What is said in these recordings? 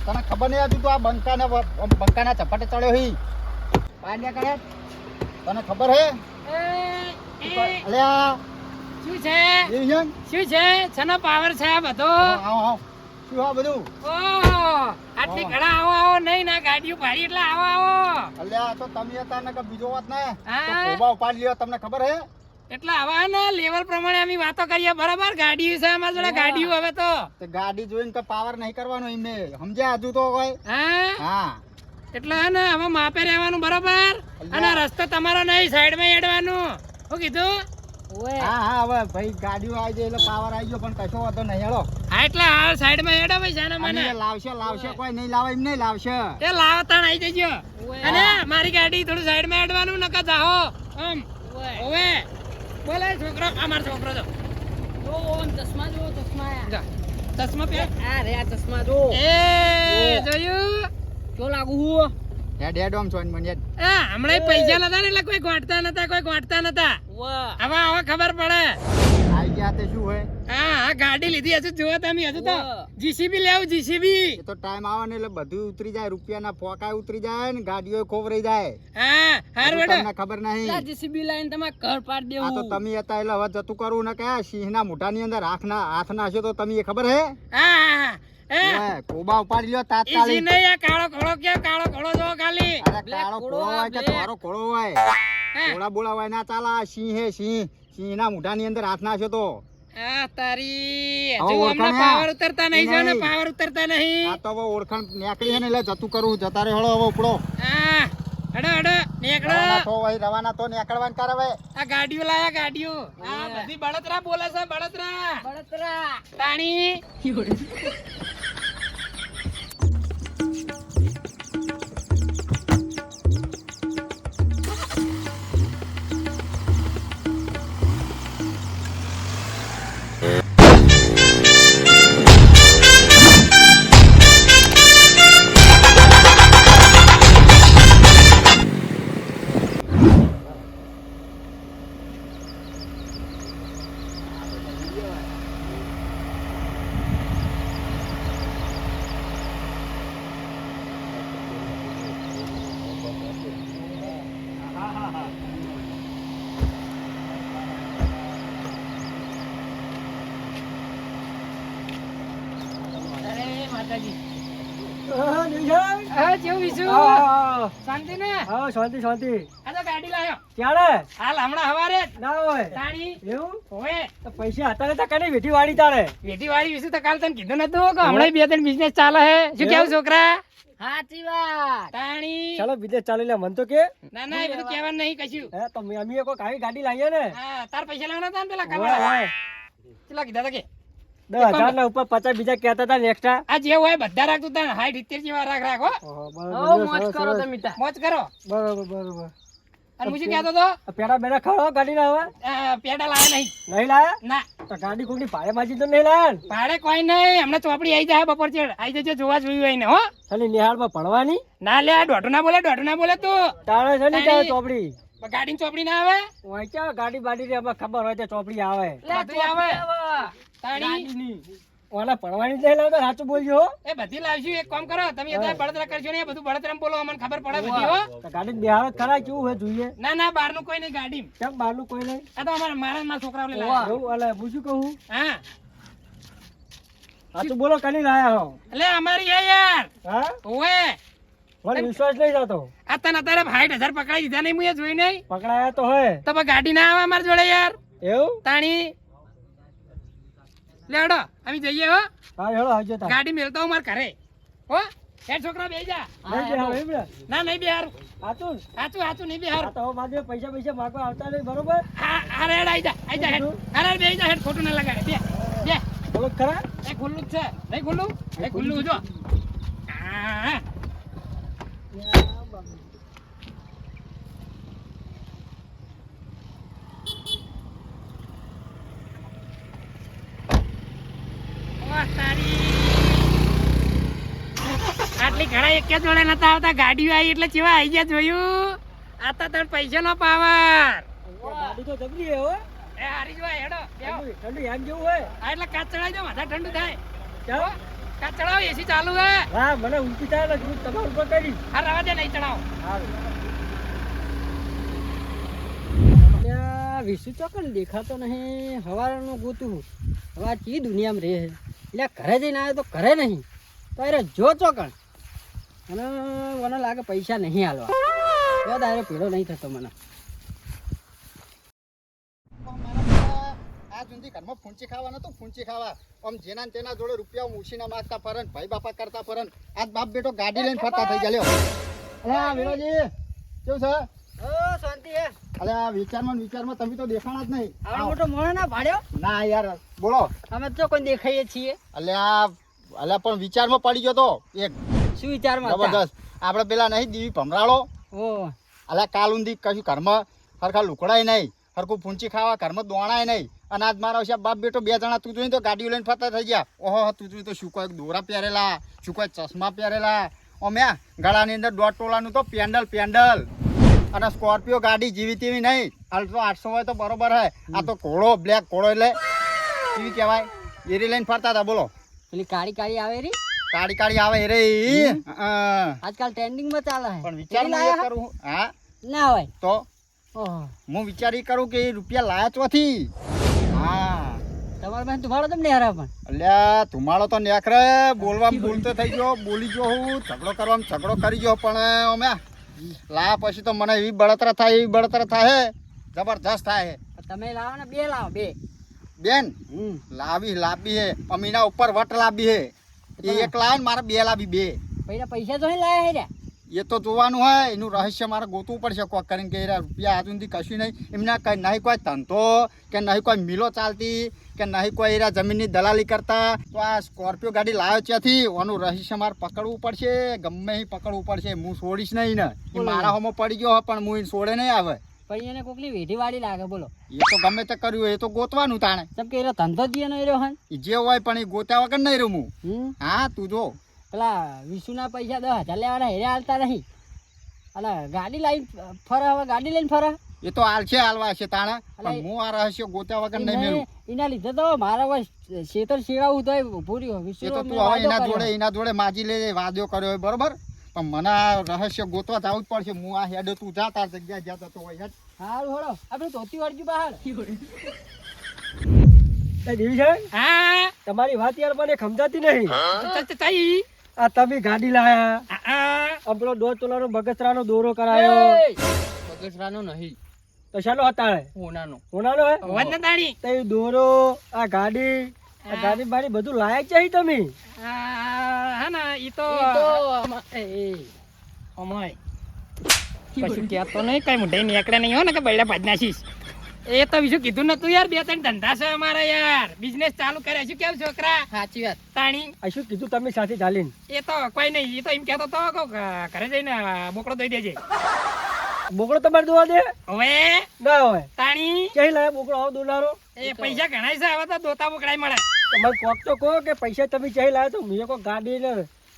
તને ખબર નહીં હતું તો આ બંકાના ચપાટે ચડ્યો હી પાડ્યા કરે તને ખબર હે અલ્યા શું છે દેવજન શું છે છનો પાવર છે આ બધો આવો શું આ બધું ઓહો આટલી ઘણા આવો નહીં ના ગાડીઓ ભારી એટલે આવો અલ્યા તો તમે હતા ને કે બીજો વાત ને હા. તો કોબા ઉપાડી લ્યો તમને ખબર હે એટલે આવા ને લેવલ પ્રમાણે અમે વાતો કરીએ બરાબર ગાડીઓ છે અમારા જોડે ગાડીઓ હવે તો તે ગાડી જોઈને તો પાવર નહીં કરવાનો એમને સમજ્યા હજુ તો કોઈ હા હા એટલે હે ને હવે માપે રહેવાનું બરાબર અને રસ્તો તમારો નહીં સાઈડમાં હેડવાનું શું કીધું હા હા હવે ભાઈ ગાડીઓ આવી જાય એટલે પાવર આવી ગયો પણ કશો વાંધો નહીં હેડો હા એટલે હાલ સાઈડમાં હેડો ભાઈ જાને મને અને લાવશે કોઈ નહીં લાવે એમ નહીં લાવશે એ લાવો તાણ આવી જજો અને મારી ગાડી થોડું સાઈડમાં હેડવાનું નકા જાઓ આમ ઓવે બોલે છોકરો આ મારો છોકરો જો ચશ્મા જા ચશ્મા પહેર એ જોયું કેવું લાગુ હું હેડ આમ જોઈન મને હેડ હમણાં પૈસા નતા ને એટલે કોઈ ગોઠતા નતા હવે ખબર પડે આવી ગયા તે શું હોય હા ગાડી લીધી હજુ જુઓ તમે હજુ તો જીસીબી લેવું જીસીબી એ તો ટાઈમ આવે ને એટલે બધું ઉતરી જાય રૂપિયાના ફોકા ઉતરી જાય ને ગાડીઓ ખોવરાઈ જાય હા હારું હેડો તમને ખબર નહીં જીસીબી લાઈન તમારે ઘર પાડ આ તો તમે હતા એટલે હવે જતું કરવું ને કે સિંહના મોઢાની અંદર હાથ નાખ્યો તો તમે ખબર હે હા ઓય, કોબા ઉપાડી લ્યો તાત્કાલિક ઈજી નહીં આ કાળો ઘોડો કે કાળો ઘોડો જો ખાલી અરે કાળો ઘોડો હોય કે તારો ઘોડો હોય ઘોડા બોલા હોય ના ચાલે આ સિંહ હે સિંહના મોઢાની અંદર હાથ નાખ્યો તો આ તારી હવે હજુ ઓળખાણ હમણાં હે? પાવર ઉતરતા નહીં જો ને નહીં. પાવર ઉતરતા નહીં આ તો હવે ઓળખાણ નીકળી હે ને એટલે જતું કરવું જતા રે હળો હવે ઉપડો હા હેડો નીકળો રવાના તો નીકળવાનું કર હવે આ ગાડીઓ લાયા ગાડીઓ આ બધી બળતરા બોલે છે બળતરા તાણી શાંતિ ને શાંતિ આ તો ગાડી લાયો ક્યારે હાલ હમણાં હવારે જ ના હોય તાણી એવું ઓએ તો પૈસા હતા નતા કને વેઠી વાળી તારે વેટી વાળી વિશે તો કાલ તને કીધું નતું કે હમણાં બે ત્રણ બિઝનેસ ચાલે હે શું કેવું છોકરા સાચી વાત તાણી ચાલો બીજે ચાલી લે મન તો કે ના ના એ બધું કહેવાનું નહીં કશું હે તો અમે કોઈ કાવી ગાડી લાવીએ ને હા તાર પૈસા લાવવાના હતા ને પેલા હોય, કામ હોય. કેટલા કીધા હતા કે 10,000 ના ઉપર 50 બીજા કહેતા હતા ને એક્સ્ટ્રા આ જે હોય બધા રાખતું તા 60-70 જેવા રાખો મોજ કરો તમે તાર. મોજ કરો બરોબર અને હું શું કહેતો તો પેડા બેડા ખાડો ગાડી ના હવે પેડા લાયા નહીં નહીં લાયા ના તો ગાડી કોઈની ભાડે માજી તો નહીં લાયા ને ભાડે કોઈ નહીં હમણાં ચોપડી આવી જાય બપોર ચેડ આવી જજો જોવા જોયું હોય ને હો ખાલી નિહાળમાં ભણવાની ના લે દોઢું ના બોલે તું તારે છે ને તારે ચોપડી ગાડી ચોપડી ના આવે હોય ક્યાં ગાડી બાડી ની અમે ખબર હોય તો ચોપડી આવે બધું આવે તાણી ઓલા ભણવાની જ નહીં લાવતા સાચું બોલજો હો. એ બધી લાવશું એક કામ કરો તમે અત્યારે બળતરા કરશો ને એ બધું બળતરા બોલો અમને ખબર પડે બધી હો તો ગાડી બિહાર ખરા કેવું હોય જોઈએ ના બહાર નું કોઈ નહીં ગાડી કેમ બહારનું કોઈ નહીં આ તો મારા છોકરાઓ લાયા એવું અલે હું શું કહું હા સાચું બોલો કની લાયા હો એટલે અમારી હે યાર હા ઓએ મને વિશ્વાસ નહીં થતો આ તને અત્યારે 60,000 પકડાઈ દીધા નહીં હું એ જોઈ નહીં પકડાયા તો હોય તો પછી ગાડી ના આવે અમારી જોડે યાર એવું તાણી લેડો અમે જઈએ હો હા હેળો આવજો તા ગાડી મેલતો હું માર ઘરે હો એ છોકરા બેહી જા નહીં બિહાર એમ ને ના નહીં બિહાર સાચું સાચું નહીં બિહાર આ તો હવે મારે પૈસા માગવા આવતા નહીં બરોબર આ રેડ આઈ જા હેડ અરે બેહી જા હેડ ખોટું ના લગાડે બે બોલો ખરા એ ખુલ્લું જ છે નહીં ખુલ્લું એ ખુલ્લું જો હા આટલી ઘણા એક જોડે નતા આવતા ગાડીઓ આવી એટલે કેવા આવી ગયા જોયું આ તો તને પૈસા નો પાવર ગાડી તો જબરી હે હો એ હારી જો હેડો બેહો ઠંડુ એમ જેવું હોય આ એટલે કાચ ચડાઈ દો માથા ઠંડુ થાય ચાલ કા ચડાવ એસી ચાલુ હે હા મને ઊંચી થાય એટલે હું તમારા ઉપર કરી આ રવા દે નહીં ચડાવ વિશુ ચોકન દેખાતો નહીં હવારનું ગોતું હવે આ ચી દુનિયામાં રહે એટલે ઘરે જઈને આવ્યો તો ઘરે નહીં તો અરે જો ચોકન અને મને લાગે પૈસા નહીં હાલવા તો દાયરો પીળો નહીં થતો મને આ સુધી ઘરમાં ફૂંચી ખાવા નતું ફૂંચી ખાવા આમ જેના ને તેના જોડે રૂપિયા ઉછીના માગતા ફરન ભાઈ બાપા કરતા ફરન આજ બાપ બેટો ગાડી લઈને ફરતા થઈ ગયા લ્યો અરે વિરોજી કેવું છે ઓ શાંતિ હે અરે આ વિચારમાં તમે તો દેખાણા જ નહીં આવડો મોટો મોણો ના ભાડ્યો ના યાર બોલો અમે તો કોઈ દેખાઈએ છીએ અલ્યા પણ વિચારમાં પડી ગયો તો એક શું વિચારમાં હતા? જબરદસ્ત આપણે પેલા નહીં દીવી ભમરાળો ઓ અલ્યા કાલ ઊંધી કશું ઘરમાં હરખા લુકડાય નહીં હરખું ફૂંચી ખાવા ઘરમાં દોણાય નહીં અને આજ મારા છે બાપ બેટો બે જણા તું જોઈને તો ગાડીઓ લઈને ફરતા થઈ ગયા ઓહો તું જોઈને તો શું કોઈ દોરા પહેરેલા શું કોઈ ચશ્મા પહેરેલા ઓમ્યા ગળાની અંદર 1.5 તોલાનું તો પેન્ડલ અને સ્કોર્પિયો ગાડી જીવી તેવી નહીં અલ્ટ્રો 800 હોય તો બરોબર હે આ તો ઘોડો બ્લેક ઘોડો એટલે કેવી કહેવાય એરી લઈને ફરતા હતા બોલો પેલી કાળી આવે રી કાળી આવે રે આજકાલ ટ્રેન્ડિંગમાં ચાલે છે પણ વિચારમાં એ કરું હા ના હોય તો ઓહો હું વિચારી કરું કે એ રૂપિયા લાયા ચોથી હા તમારા પાસે તમારો તમને હરા પણ અલ્યા ધુમાડો તો નેકરે બોલવામાં બોલતો થઈ ગયો બોલી ગયો હું ઝઘડો કરવામાં ઝઘડો કરી ગયો પણ અમે લાયા પછી તો મને એવી બળતરા થાય જબરજસ્ત થાય તમે લાવો ને બે લાવો બે બેન લાવી હે અમીના ઉપર વટ લાવી હે એ એક લાવે ને મારે બે લાવી બે પૈસા તો નહીં લાયા હે રે એ તો જોવાનું હોય એનું રહસ્ય મારે ગોતવું પડશે કોક કરીને કે એરા રૂપિયા હાથ સુધી કશું નહીં એમના કઈ નહીં કોઈ ધંધો કે નહીં કોઈ મિલો ચાલતી કે નહીં કોઈ એરા જમીનની દલાલી કરતા તો આ સ્કોર્પિયો ગાડી લાવ્યો ત્યાંથી એનું રહસ્ય મારે પકડવું પડશે ગમે એ પકડવું પડશે હું છોડીશ નહીં ને એ મારા હોમાં પડી ગયો હોય પણ હું એને છોડે નહીં આવે પછી એને કોકની વેઢી વાળી લાગે બોલો એ તો ગમે તે કર્યું એ તો ગોતવાનું તાણે કેમ કે એનો ધંધો જ એનો રહ્યો હન એ જે હોય પણ એ ગોત્યા વગર નહીં રહું હું હા તું જો પેલા વિશુના પૈસા 10,000 લેવાના હેરે હાલતા નહીં અને ગાડી લઈને ફરે હવે ગાડી લઈને ફરે એ તો હાલવા છે તાણે પણ હું આ રહસ્ય ગોત્યા વગર નહીં મેળવું એના લીધે તો મારા હવે શેતર શેડાવું તો પૂરી એ તો તું હવે એના જોડે માજી લે વાદ્યો કર્યો હોય બરોબર પણ મને આ રહસ્ય ગોતવા જવું જ પડશે હું આ હેડો તું જા તાર જગ્યાએ જતો તો હોય હેડ હારું હળો આપણે ધોતી વાળજી બહાર દેવી સાહેબ હા તમારી વાત યાર મને સમજાતી નહીં તઈ આ તમે ગાડી લાયા આ પેલો 1.5 તોલાનો બગસરાનો દોરો કરાયો બગસરાનો નહીં તો શાનો હતા હોનાનો હે વંદનાણી તો એ દોરો આ ગાડી બારી બધું લાયક છે તમે હા ના ઈ તો અમાય કશું કહેતો નહીં કઈ મોઢે નીકળે નહીં હો ને કે બૈડા ભાજ નાખીશ એ તો બીજું કીધું નતું યાર 2-3 ધંધા છે અમારા યાર બિઝનેસ ચાલુ કરે શું કેવું છોકરા સાચી વાત તાણી આ શું કીધું તમે સાથે ચાલીને એ તો કોઈ નહીં એ તો એમ કહેતો તો ઘરે જઈને બોકડો દઈ દેજે બોકડો તમારે દોવા દે હવે ના હોય તાણી ક્યાંય લાયા બોકડો આવો દોનારો એ પૈસા ઘણા છે હવે તો દોતા બોકડાય મળે તમારે કોક તો કહો કે પૈસા તમે ક્યાંય લાયા તો મેં કોઈ ગાડી ને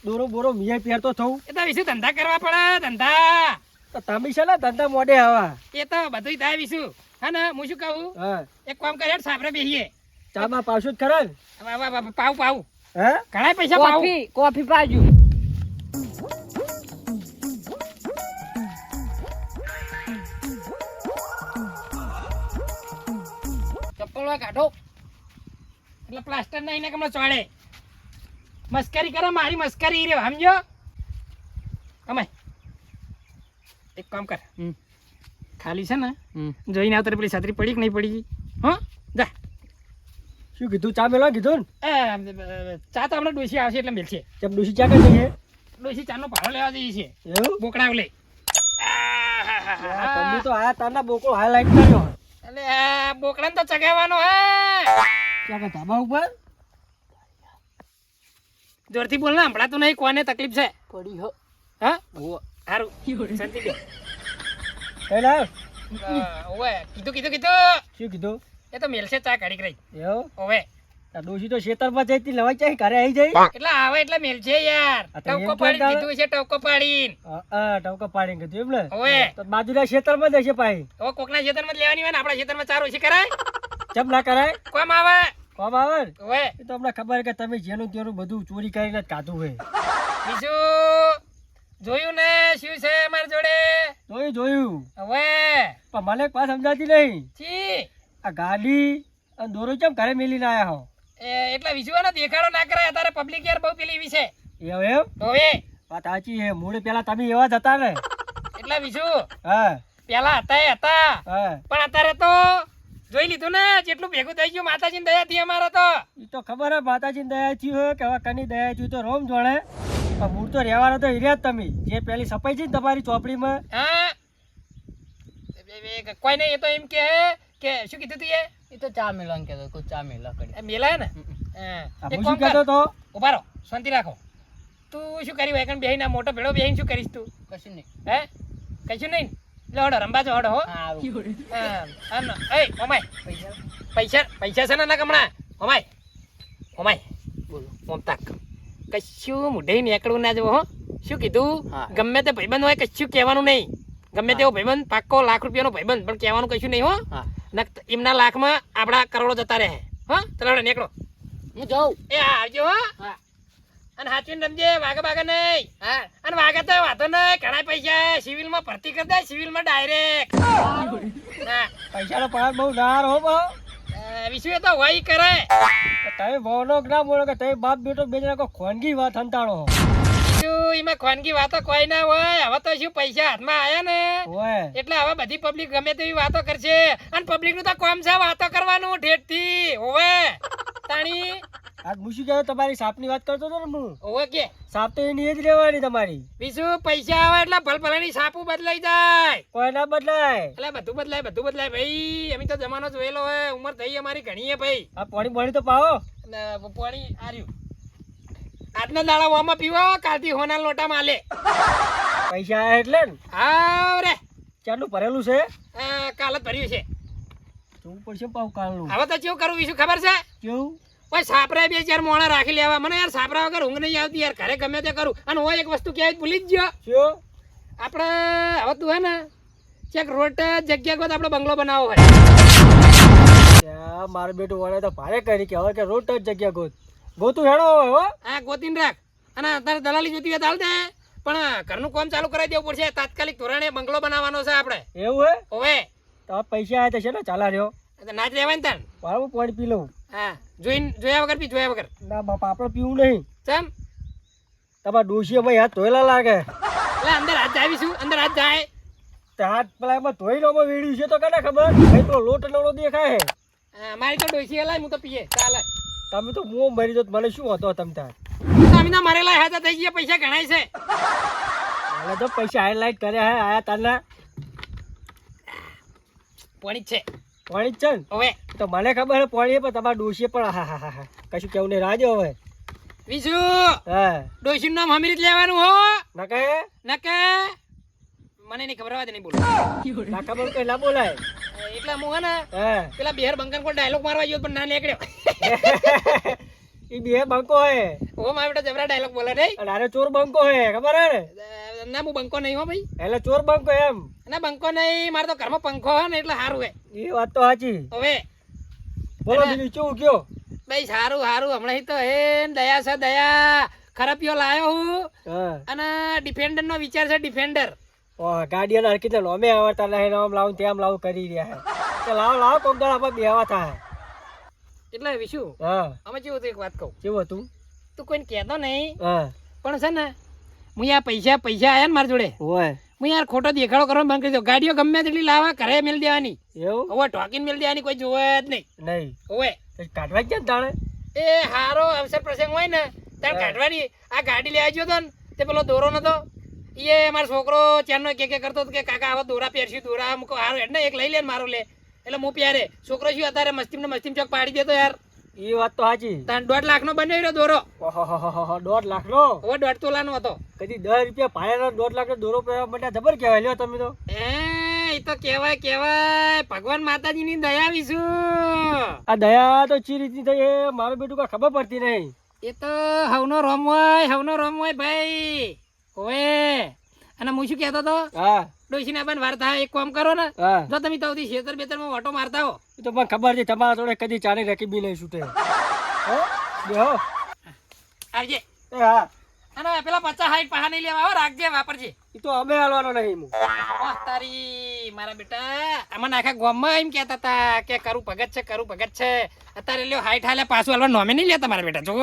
દોરો બોરો મેં પહેરતો થવું એ તો વિશું ધંધા કરવા પડે ધંધા તો તમે છે ને ધંધા મોઢે આવા એ તો બધું થાય વિશું હા ને હું શું કહું હા એક કામ કરે સાબરે બેહીએ ચામાં પાછું જ ખરા ને પાવ હે ઘણા પૈસા પાવ કોફી પાજુ ચપ્પલ કાઢો એટલે પ્લાસ્ટર નહીં ને કમળો ચોડે મસ્કરી કરે મારી મસ્કરી રહ્યો સમજો કમાય એક કામ કર ખાલી છે ને જોઈને આવતા પેલી છત્રી પડી કે નહીં પડી હા જા શું કીધું ચા મેળવા કીધું એ ચા તો હમણાં ડોસી આવશે એટલે મેળશે ચમ ડોસી ચા કરી છે ડોસી ચાનો ભાડો લેવા જઈએ છે એવું બોકડાવ લે તમે તો આયા તારના બોકો હાઈલાઈટ કર્યો એટલે આ બોકડાને તો ચગાવવાનો હે ક્યાં ધાબા ઉપર જોરથી બોલ ને હમણાં તો નહીં કોને તકલીફ છે પડી હો હા સારું શાંતિ દે કઈ લાવ ઓવે કીધું શું કીધું એ તો મેલશે ચા કાઢી કરી એવું ઓવે આ ડોસી તો ખેતરમાં જઈતી લવાઈ જાય ઘરે આવી જાય એટલે આવે એટલે મેલશે યાર આ તો ટવકો એમ પાડી કહેતા દીધું છે ટવકો પાડીને ટવકા પાડીને કીધું એમ ને ઓવે તો બાજુના ખેતરમાં જશે પાઈ હવે કોકના ખેતરમાં જ લેવાની હોય ને આપણા ખેતરમાં ચાર ઓછી કરાય ચમ ના કરાય કોમ આવે કોમ આવે ને? ઓવે એ તો અમને ખબર છે કે તમે જેનું તેનું બધું ચોરી કરીને જ ખાધું હોય. બીજું જોયું ને શું છે મારી જોડે જોયું હવે પણ મને એક વાત સમજાતી નહીં. છી આ ગાડી અને દોરો કેમ ઘરે મેલીને આયા હો? એટલે બીજું ને દેખાડો ના કરે અત્યારે પબ્લિક યાર બહુ પેલી એવી છે એમ હવે વાત સાચી છે. મૂળ પેલા તમે એવા જ હતા ને. એટલે બીજું હા પેલા હતા હા પણ અત્યારે તો જોઈ લીધું ને જેટલું ભેગું થઈ ગયું માતાજીની દયાથી અમારે તો એ તો ખબર હે માતાજી દયા થયું હોય કે હવે કની દયા થયું તો રોમ જોડે. પણ મૂળ તો રહેવાનો તો હિર્યા જ તમે. જે પેલી સફાઈ છે ને તમારી ચોપડીમાં. હા કોઈ નહીં એ તો એમ કે શું કીધું તું એ તો ચા મેળવાનું કહેતો કોઈ ચા મેળવા કરી એ મેલાય ને આ એક હું કામ શું કહેતો કર તો? ઉભા રહો શાંતિ રાખો તું શું કર્યું એકણ બેહીને મોટો ભેળો બેહીને શું કરીશ તું કશું નહીં. હે કશું નહીં એટલે હડો રંબા જો હડો હો ઓમાય પૈસા છે ને ના કમણા ઓમાય બોલો. ઓમ તાક કશું મુઢે નીકળવું ના જવો હો શું કીધું હા. ગમે તે ભાઈબંધ હોય કશું કહેવાનું નહીં ગમે તેવો ભાઈબંધ પાક્કો લાખ રૂપિયાનો ભાઈબંધ પણ કહેવાનું કશું નહીં હો હા ને એમના લાખમાં આપણા કરોડો જતા રહે હા ચલો નીકળો હું જાઉં. એ હા આવજો હો હા અને હાચવીને રમજે વાઘા બાગા નહીં હા અને વાઘા તો વાતો નહીં ઘણા પૈસા સિવિલમાં ભરતી કરી દે સિવિલમાં ડાયરેક્ટ હા પૈસાનો પગાર બહુ નાર હો બહુ. વિશ્વ તો હોય ઈ કરે તમે બોલો કે ના બોલો કે તમે બાપ બેટો બે જણા કોઈ ખોનગી વાત સંતાડો હો. શું એમાં ખોનગી વાતો કોઈ ના હોય હવે તો શું પૈસા હાથમાં આયા ને ઓય એટલે હવે બધી પબ્લિક ગમે તેવી વાતો કરશે અને પબ્લિક નું તો કામ છે વાતો કરવાનું ઠેઠ થી હોવે તાણી આજ હું શું કહેતો તમારી સાપની વાત કરતો હતો ને હું. હોવે કે સાપ તો એની એ જ રહેવાની તમારી. બીજું પૈસા આવે એટલે ભલભલાની સાપુ બદલાઈ જાય કોઈ ના બદલાય. એટલે બધું બદલાય ભાઈ અમે તો જમાનો જોયેલો હોય ઉંમર થઈ અમારી ઘણી હે ભાઈ આ પાણી પાણી તો પાવો. પાણી આર્યું આજના દાડા વામાં પીવા કાલથી હોના લોટા માલે પૈસા આયા એટલે ને હા રે ચાલું ભરેલું છે. કાલ જ ભર્યું છે જોવું પડશે પાવ કાલનું. હવે તો કેવું કરવું વિશું ખબર છે કેવું? ઓય સાપરા બે ચાર મોણા રાખી લેવા મને યાર સાપરા વગર ઊંઘ નહીં આવતી યાર ઘરે ગમે તે કરું અને હું એક વસ્તુ કહેવાય ભૂલી જ ગયો શું? આપણે હવે તું હે ને ચેક રોડ જગ્યા ગોત આપણે બંગલો બનાવો હોય ત્યાં મારો બેટું વળે તો ભારે કરી કે હવે કે રોડ જ જગ્યા ગોતું હેડો હવે હો. હા ગોતીને રાખ અને અત્યારે દલાલી જોતી હોય તો હાલ દે પણ ઘરનું કામ ચાલુ કરાવી દેવું પડશે તાત્કાલિક ધોરણે બંગલો બનાવવાનો છે આપણે એવું હે? હવે તો પૈસા આયા તો છે ને ચાલા રહ્યો. ના જ રહેવાય ને તાન મારું પાણી પી લઉં. હા જોયા વગર જોયા વગર ના બાપા આપણે પીવું નહીં. ચમ તમારા ડોશીએ ભાઈ હાથ ધોયેલા લાગે. એટલે અંદર હાથ જાવીશું અંદર હાથ જાય તે હાથ પેલા એમાં ધોઈ લો વેડ્યું છે તો કને ખબર ભાઈ તો લોટ નવડો દેખાય. મારી તો ડોસી હલાય હું તો પીએ ચાલે તમે તો મોં મરી દો મને શું હતો તમ તાર. અમે તો મરેલા હાથા થઈ ગયા પૈસા ગણાય છે હાલે તો પૈસા હાઈલાઇટ કર્યા હે આયા તારના પાણી જ છે પાણી જ છે ને હવે તો મને ખબર હે પાણી પણ તમારા ડોશીએ પણ હા હા હા કશું કેવું નહીં રાજો હવે. બીજું હા ડોશીનું નામ હમીરી જ લેવાનું હો ના કહે નકે મને નહીં ખબર હોય નહીં બોલો ના ખબર કઈ ના બોલાય. એટલે હું હે ને હા પેલા બિહાર બંકન કોઈ ડાયલોગ મારવા ગયો પણ ના નીકળ્યો એ બે બંકો હે ઓ મારા બેટા જબરા ડાયલોગ બોલે નહીં અને આરે ચોર બંકો હે ખબર હે ને. ના હું બંકો નહીં હો ભાઈ એટલે ચોર બંકો એમ. ના બંકો નહીં મારે તો ઘરમાં પંખો હોય ને એટલે સારું હે એ વાત તો સાચી. હવે બોલો બીજું કેવું કયો? ભાઈ સારું હમણાં તો હે દયા છે દયા ખરાબીઓ લાયો હું હા અને ડિફેન્ડર નો વિચાર છે ડિફેન્ડર ઓહ ગાડીઓના હરકીતે નોમે આવડતા નહીં આમ લાવું તેમ લાવું કરી રહ્યા હે. તો લાવો કોમ દાડા આપણે બેવા થાય. એટલે વિશુ હા અમે કેવું હતું એક વાત કહું કેવું હતું? તું કોઈને કહેતો નહીં હા પણ છે ને હું યાર પૈસા આયા ને મારા જોડે હોય હું યાર ખોટો દેખાડો કરવા બંધ કરી દો ગાડીઓ ગમે તેટલી લાવવા ઘરે મેલ દેવાની એવું હવે ઠોકીને મેલ દેવાની કોઈ જોવે જ નહીં નહીં હવે તો કાઢવા ક્યાં તાણે? એ હારો અવસર પ્રસંગ હોય ને ત્યારે કાઢવાની આ ગાડી લેવા ગયો હતો ને તે પેલો દોરો નતો એ મારો છોકરો ચારનો કે કરતો હતો કે કાકા આવા દોરા પહેરશું દોરા મૂકો હારો હેડ ને એક લઈ લે ને મારો લે એટલે હું પ્યારે છોકરો શું અત્યારે મસ્તીમ ચોક પાડી દેતો યાર એ વાત તો સાચી. તાન 1.5 લાખ નો બનાવી રહ્યો દોરો ઓહો 1.5 લાખ નો હવે 1.5 તોલાનો હતો કદી 10 રૂપિયા ભાડેનો 1.5 લાખ નો દોરો પહેરવા માટે જબર કહેવાય લ્યો તમે તો. એ તો કહેવાય ભગવાન માતાજીની દયા આવીશું આ દયા તો ચી રીતની થઈ એ મારું બેટું કઈ ખબર પડતી નહીં. એ તો હવનો રોમ હોય ભાઈ ઓએ અને હું શું કહેતો હતો હા ડોશીના બન વાર થાય એક કામ કરો ને હા જો તમે તવથી ખેતર બેતરમાં ઓટો મારતા હો એ તો મને ખબર છે તમારા જોડે કદી ચાની રકીબી નહીં છૂટે હો બેહો આવજે એ હા અને પેલા 50-60 પાહા નહીં લેવા આવો રાખજે વાપરજે એ તો અમે હાલવાનો નહીં હું વાહ તારી મારા બેટા અમને આખા ગામમાં એમ કહેતા હતા કે કરું ભગત છે અત્યારે લ્યો હાઈટ હાલે પાછું હાલવા નોમે નહીં લેતા મારા બેટા જો